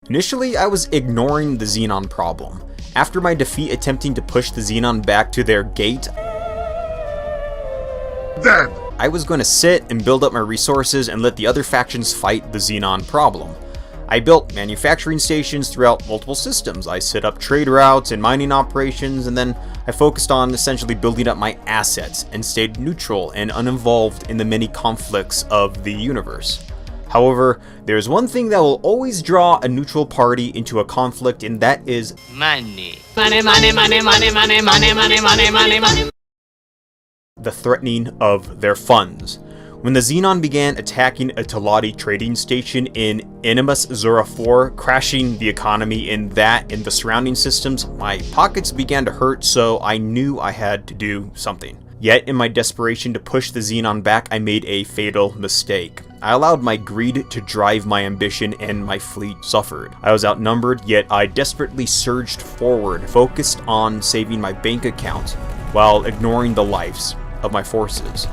Initially, I was ignoring the Xenon problem. After my defeat attempting to push the Xenon back to their gate, Dead. I was going to sit and build up my resources and let the other factions fight the Xenon problem. I built manufacturing stations throughout multiple systems. I set up trade routes and mining operations, and then I focused on essentially building up my assets and stayed neutral and uninvolved in the many conflicts of the universe. However, there's one thing that will always draw a neutral party into a conflict, and that is money. The threatening of their funds. When the Xenon began attacking a Telati trading station in Inimus Zora 4, crashing the economy in that and the surrounding systems, my pockets began to hurt, so I knew I had to do something. Yet, in my desperation to push the Xenon back, I made a fatal mistake. I allowed my greed to drive my ambition, and my fleet suffered. I was outnumbered, yet I desperately surged forward, focused on saving my bank account, while ignoring the lives of my forces.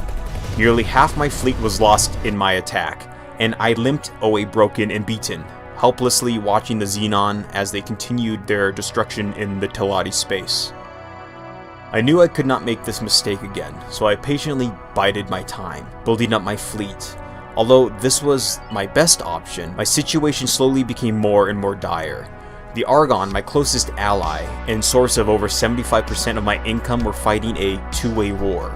Nearly half my fleet was lost in my attack, and I limped away broken and beaten, helplessly watching the Xenon as they continued their destruction in the Telati space. I knew I could not make this mistake again, so I patiently bided my time, building up my fleet. Although this was my best option, my situation slowly became more and more dire. The Argon, my closest ally and source of over 75% of my income, were fighting a two-way war.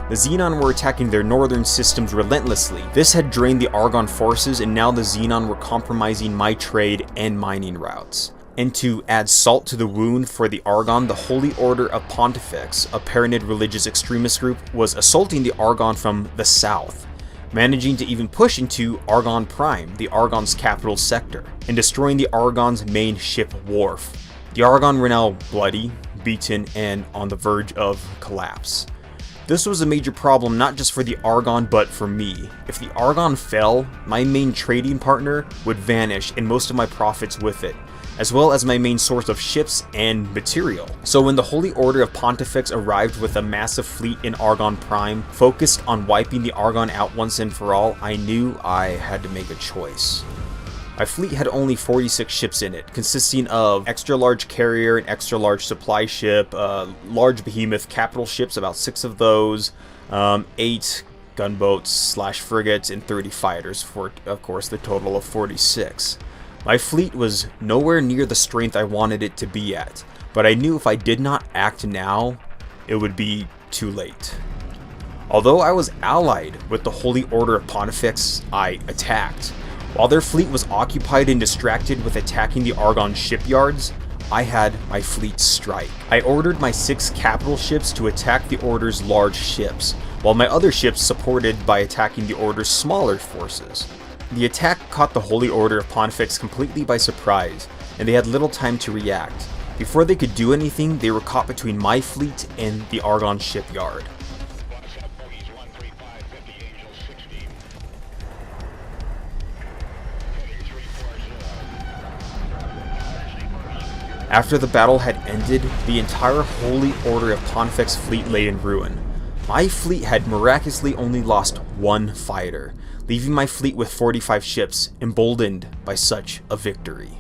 The Xenon were attacking their northern systems relentlessly. This had drained the Argon forces, and now the Xenon were compromising my trade and mining routes. And to add salt to the wound for the Argon, the Holy Order of Pontifex, a Paranid religious extremist group, was assaulting the Argon from the south, managing to even push into Argon Prime, the Argon's capital sector, and destroying the Argon's main ship wharf. The Argon were now bloody, beaten, and on the verge of collapse. This was a major problem not just for the Argon, but for me. If the Argon fell, my main trading partner would vanish, and most of my profits with it, as well as my main source of ships and material. So when the Holy Order of Pontifex arrived with a massive fleet in Argon Prime, focused on wiping the Argon out once and for all, I knew I had to make a choice. My fleet had only 46 ships in it, consisting of extra large carrier and extra large supply ship, large behemoth capital ships, about 6 of those, 8 gunboats / frigates, and 30 fighters, for of course the total of 46. My fleet was nowhere near the strength I wanted it to be at, but I knew if I did not act now, it would be too late. Although I was allied with the Holy Order of Pontifex, I attacked. While their fleet was occupied and distracted with attacking the Argon shipyards, I had my fleet strike. I ordered my 6 capital ships to attack the Order's large ships, while my other ships supported by attacking the Order's smaller forces. The attack caught the Holy Order of Pontifex completely by surprise, and they had little time to react. Before they could do anything, they were caught between my fleet and the Argon shipyard. After the battle had ended, the entire Holy Order of Pontifex fleet lay in ruin. My fleet had miraculously only lost 1 fighter, leaving my fleet with 45 ships, emboldened by such a victory.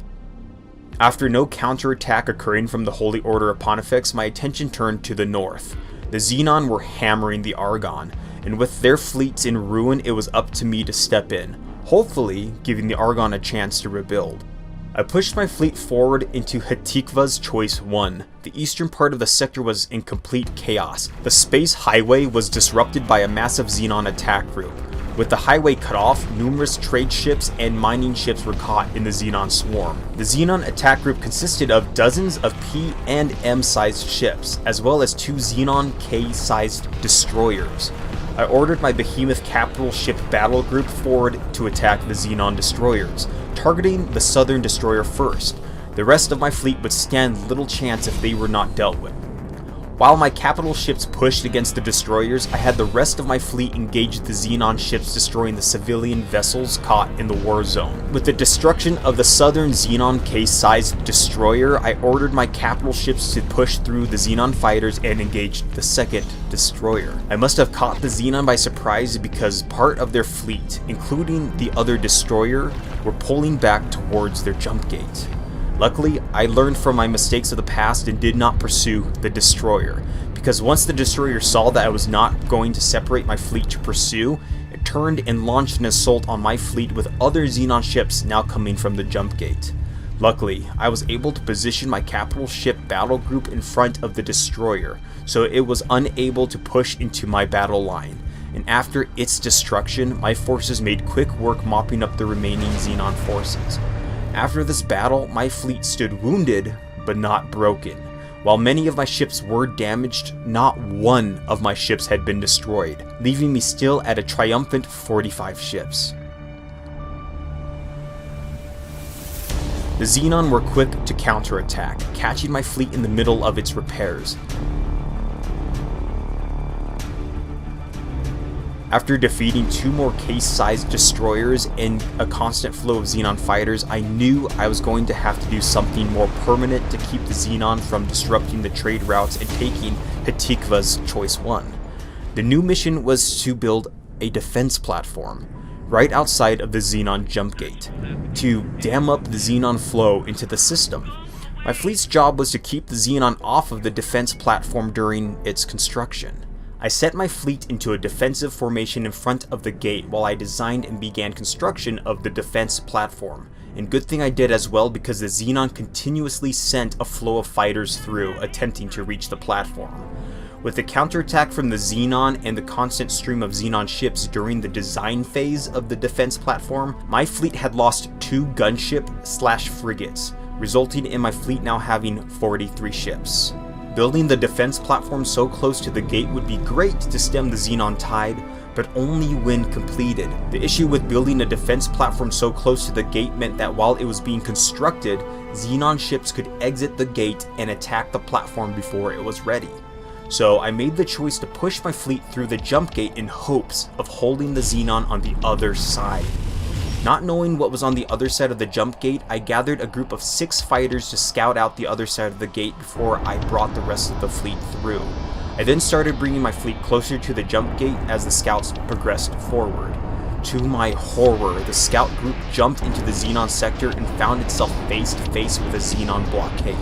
After no counterattack occurring from the Holy Order of Pontifex, my attention turned to the north. The Xenon were hammering the Argon, and with their fleets in ruin, it was up to me to step in, hopefully giving the Argon a chance to rebuild. I pushed my fleet forward into Hatikva's Choice 1. The eastern part of the sector was in complete chaos. The space highway was disrupted by a massive Xenon attack group. With the highway cut off, numerous trade ships and mining ships were caught in the Xenon swarm. The Xenon attack group consisted of dozens of P and M-sized ships, as well as 2 Xenon K-sized destroyers. I ordered my behemoth capital ship battle group forward to attack the Xenon destroyers, targeting the southern destroyer first. The rest of my fleet would stand little chance if they were not dealt with. While my capital ships pushed against the destroyers, I had the rest of my fleet engage the Xenon ships, destroying the civilian vessels caught in the war zone. With the destruction of the southern Xenon case-sized destroyer, I ordered my capital ships to push through the Xenon fighters and engage the second destroyer. I must have caught the Xenon by surprise because part of their fleet, including the other destroyer, were pulling back towards their jump gate. Luckily, I learned from my mistakes of the past and did not pursue the destroyer, because once the destroyer saw that I was not going to separate my fleet to pursue, it turned and launched an assault on my fleet with other Xenon ships now coming from the jump gate. Luckily, I was able to position my capital ship battle group in front of the destroyer, so it was unable to push into my battle line, and after its destruction, my forces made quick work mopping up the remaining Xenon forces. After this battle, my fleet stood wounded, but not broken. While many of my ships were damaged, not one of my ships had been destroyed, leaving me still at a triumphant 45 ships. The Xenon were quick to counterattack, catching my fleet in the middle of its repairs. After defeating 2 more case-sized destroyers and a constant flow of Xenon fighters, I knew I was going to have to do something more permanent to keep the Xenon from disrupting the trade routes and taking Hatikva's Choice 1. The new mission was to build a defense platform right outside of the Xenon jump gate to dam up the Xenon flow into the system. My fleet's job was to keep the Xenon off of the defense platform during its construction. I set my fleet into a defensive formation in front of the gate while I designed and began construction of the defense platform. And good thing I did as well, because the Xenon continuously sent a flow of fighters through, attempting to reach the platform. With the counterattack from the Xenon and the constant stream of Xenon ships during the design phase of the defense platform, my fleet had lost 2 gunship/frigates, resulting in my fleet now having 43 ships. Building the defense platform so close to the gate would be great to stem the Xenon tide, but only when completed. The issue with building a defense platform so close to the gate meant that while it was being constructed, Xenon ships could exit the gate and attack the platform before it was ready. So I made the choice to push my fleet through the jump gate in hopes of holding the Xenon on the other side. Not knowing what was on the other side of the jump gate, I gathered a group of 6 fighters to scout out the other side of the gate before I brought the rest of the fleet through. I then started bringing my fleet closer to the jump gate as the scouts progressed forward. To my horror, the scout group jumped into the Xenon sector and found itself face to face with a Xenon blockade.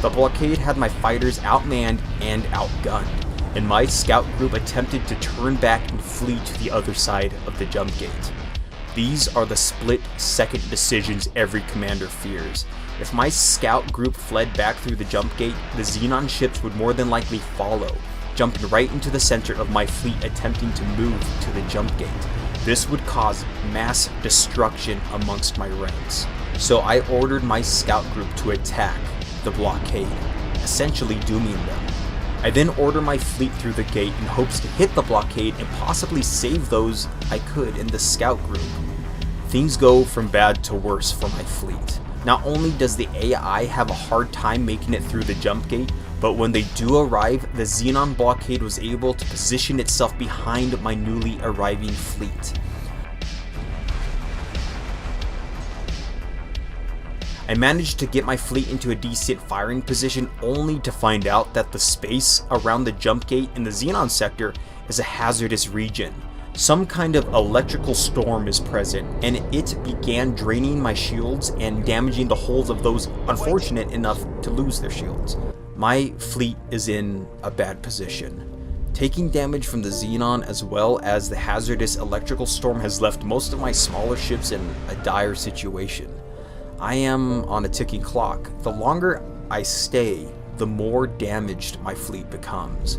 The blockade had my fighters outmanned and outgunned, and my scout group attempted to turn back and flee to the other side of the jump gate. These are the split-second decisions every commander fears. If my scout group fled back through the jump gate, the Xenon ships would more than likely follow, jumping right into the center of my fleet attempting to move to the jump gate. This would cause mass destruction amongst my ranks. So I ordered my scout group to attack the blockade, essentially dooming them. I then order my fleet through the gate in hopes to hit the blockade and possibly save those I could in the scout group. Things go from bad to worse for my fleet. Not only does the AI have a hard time making it through the jump gate, but when they do arrive, the Xenon blockade was able to position itself behind my newly arriving fleet. I managed to get my fleet into a decent firing position, only to find out that the space around the jump gate in the Xenon sector is a hazardous region. Some kind of electrical storm is present, and it began draining my shields and damaging the hulls of those unfortunate enough to lose their shields. My fleet is in a bad position. Taking damage from the Xenon as well as the hazardous electrical storm has left most of my smaller ships in a dire situation. I am on a ticking clock. The longer I stay, the more damaged my fleet becomes.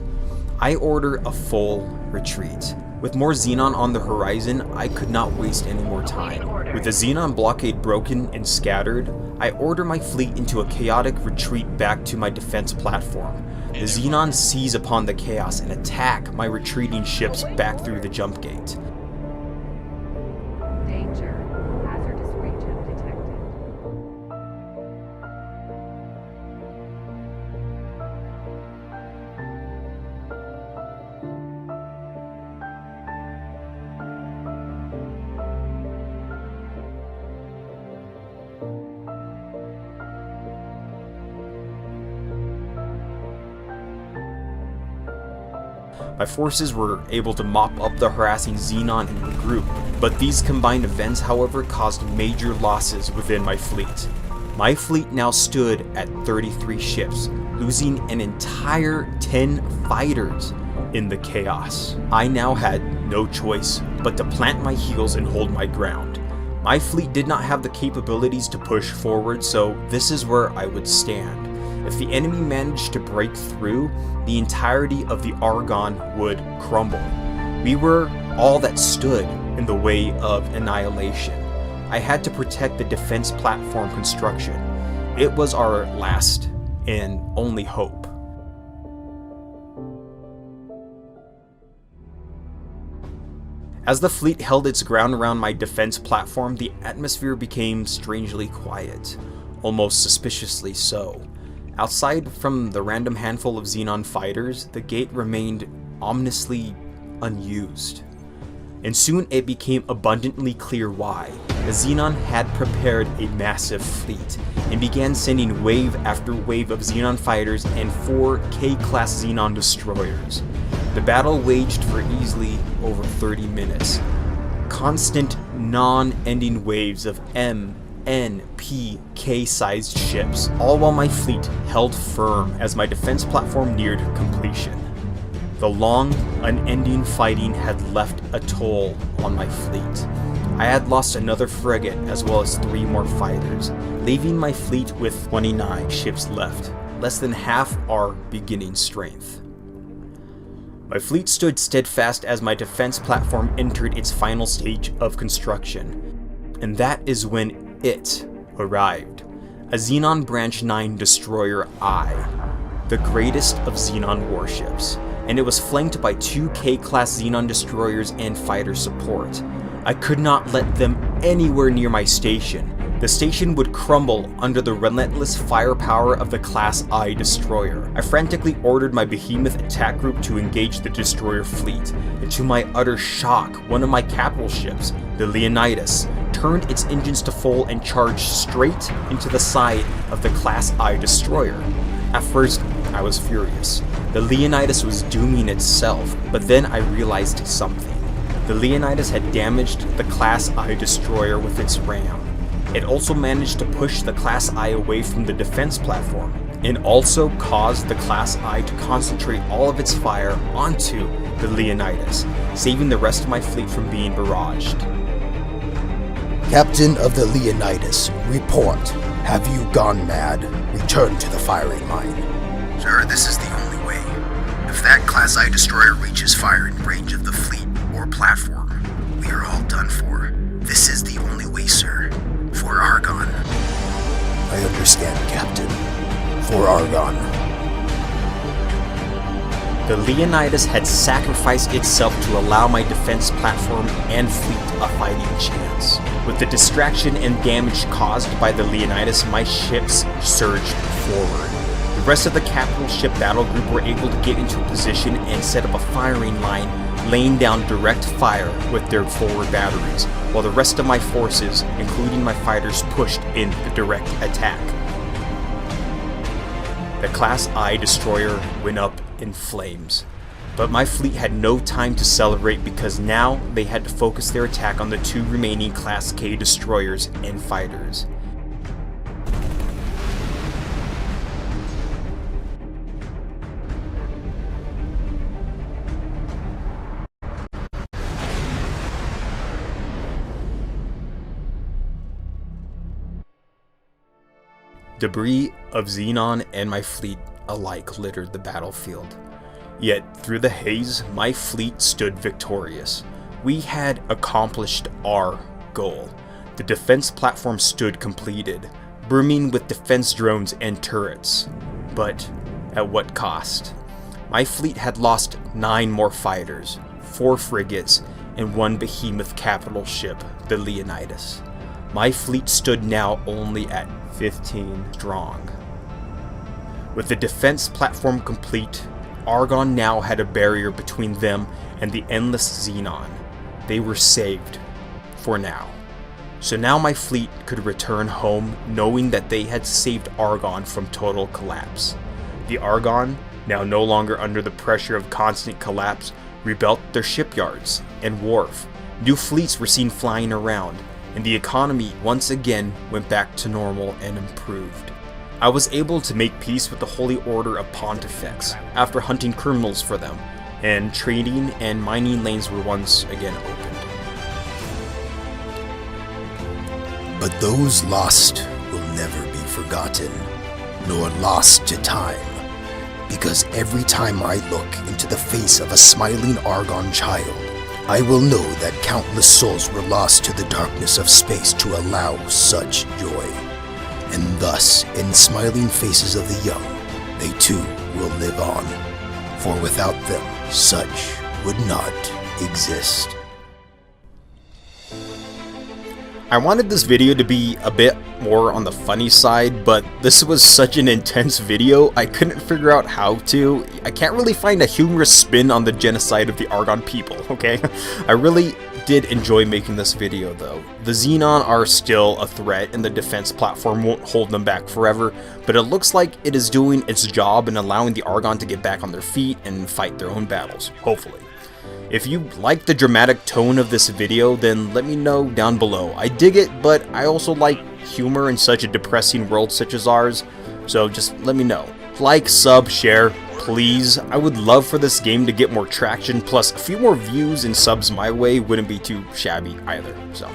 I order a full retreat. With more Xenon on the horizon, I could not waste any more time. With the Xenon blockade broken and scattered, I order my fleet into a chaotic retreat back to my defense platform. The Xenon seize upon the chaos and attack my retreating ships back through the jump gate. My forces were able to mop up the harassing Xenon and regroup, but these combined events, however, caused major losses within my fleet. My fleet now stood at 33 ships, losing an entire 10 fighters in the chaos. I now had no choice but to plant my heels and hold my ground. My fleet did not have the capabilities to push forward, so this is where I would stand. If the enemy managed to break through, the entirety of the Argon would crumble. We were all that stood in the way of annihilation. I had to protect the defense platform construction. It was our last and only hope. As the fleet held its ground around my defense platform, the atmosphere became strangely quiet, almost suspiciously so. Outside from the random handful of Xenon fighters, the gate remained ominously unused. And soon it became abundantly clear why. The Xenon had prepared a massive fleet and began sending wave after wave of Xenon fighters and 4 K-class Xenon destroyers. The battle waged for easily over 30 minutes. Constant, non-ending waves of M, N, P, K-sized ships, all while my fleet held firm as my defense platform neared completion. The long, unending fighting had left a toll on my fleet. I had lost another frigate as well as 3 more fighters, leaving my fleet with 29 ships left, less than half our beginning strength. My fleet stood steadfast as my defense platform entered its final stage of construction, and that is when it arrived. A Xenon Branch 9 destroyer I, the greatest of Xenon warships, and it was flanked by 2 K-class Xenon destroyers and fighter support. I could not let them anywhere near my station. The station would crumble under the relentless firepower of the Class I destroyer. I frantically ordered my behemoth attack group to engage the destroyer fleet, and to my utter shock, one of my capital ships, the Leonidas, turned its engines to full and charged straight into the side of the Class I destroyer. At first, I was furious. The Leonidas was dooming itself, but then I realized something. The Leonidas had damaged the Class I destroyer with its ram. It also managed to push the Class I away from the defense platform, and also caused the Class I to concentrate all of its fire onto the Leonidas, saving the rest of my fleet from being barraged. Captain of the Leonidas, report. Have you gone mad? Return to the firing line. Sir, this is the only way. If that Class I destroyer reaches firing range of the fleet or platform, we are all done for. This is the only way, sir. For Argon. I understand, Captain. For Argon. The Leonidas had sacrificed itself to allow my defense platform and fleet a fighting chance. With the distraction and damage caused by the Leonidas, my ships surged forward. The rest of the capital ship battle group were able to get into position and set up a firing line, laying down direct fire with their forward batteries, while the rest of my forces, including my fighters, pushed in the direct attack. The Class I destroyer went up in flames, but my fleet had no time to celebrate because now they had to focus their attack on the 2 remaining Class K destroyers and fighters. Debris of Xenon and my fleet alike littered the battlefield. Yet, through the haze, my fleet stood victorious. We had accomplished our goal. The defense platform stood completed, brimming with defense drones and turrets. But at what cost? My fleet had lost 9 more fighters, 4 frigates, and 1 behemoth capital ship, the Leonidas. My fleet stood now only at 15 strong. With the defense platform complete, Argon now had a barrier between them and the endless Xenon. They were saved, for now. So now my fleet could return home knowing that they had saved Argon from total collapse. The Argon now no longer under the pressure of constant collapse, rebuilt their shipyards and wharf. New fleets were seen flying around, and the economy once again went back to normal and improved. I was able to make peace with the Holy Order of Pontifex after hunting criminals for them, and trading and mining lanes were once again opened. But those lost will never be forgotten, nor lost to time, because every time I look into the face of a smiling Argon child, I will know that countless souls were lost to the darkness of space to allow such joy. And thus, in smiling faces of the young, they too will live on, for without them, such would not exist. I wanted this video to be a bit more on the funny side, but this was such an intense video, I couldn't figure out how to. I can't really find a humorous spin on the genocide of the Argon people, okay? I really did enjoy making this video though. The Xenon are still a threat and the defense platform won't hold them back forever, but it looks like it is doing its job in allowing the Argon to get back on their feet and fight their own battles, hopefully. If you like the dramatic tone of this video, then let me know down below. I dig it, but I also like humor in such a depressing world such as ours, so just let me know. Like, sub, share, please. I would love for this game to get more traction, plus a few more views and subs my way wouldn't be too shabby either. So,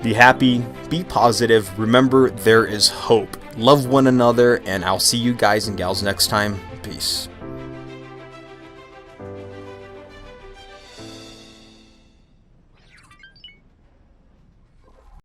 be happy, be positive, remember there is hope. Love one another, and I'll see you guys and gals next time. Peace.